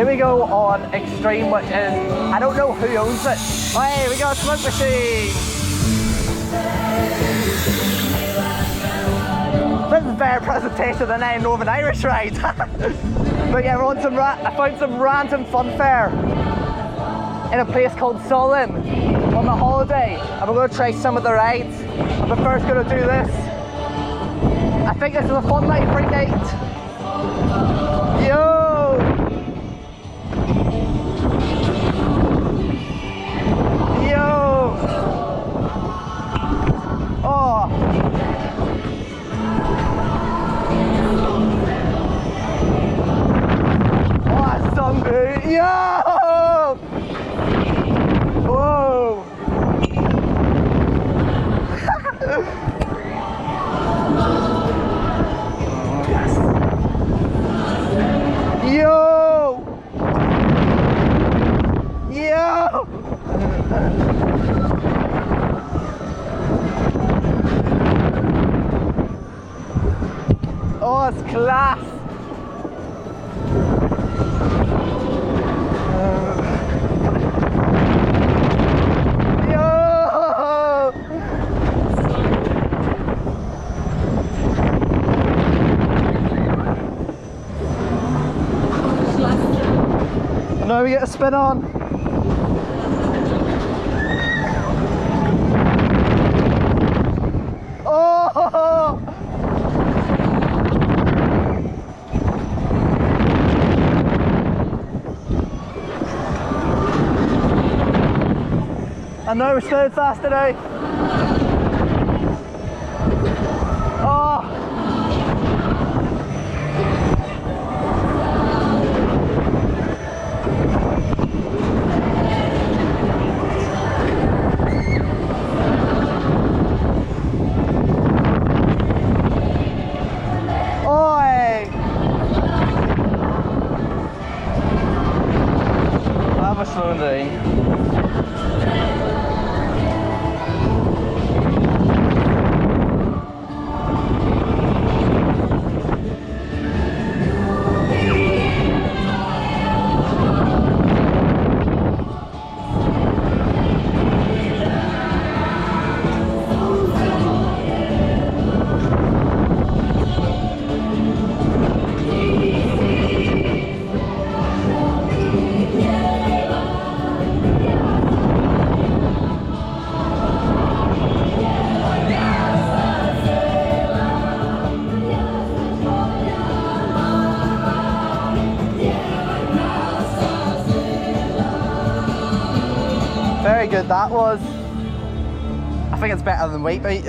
Here we go on Extreme, which is, I don't know who owns it. Oh, hey, we got a smoke machine. This is a better presentation than any Northern Irish ride. But yeah, I found some random fun fair in a place called Solin on my holiday, and we're going to try some of the rides. But first going to do this. I think this is a Funlight Freak Out. Yo! Yo! Oh! Oh, that's some good. Yo! Whoa! Yo! Yo! Oh, it's class! Now we get a spin on. Oh! I know we're staying fast today. Oh! Have a slow day. Very good that was. I think it's better than Wheat Beat.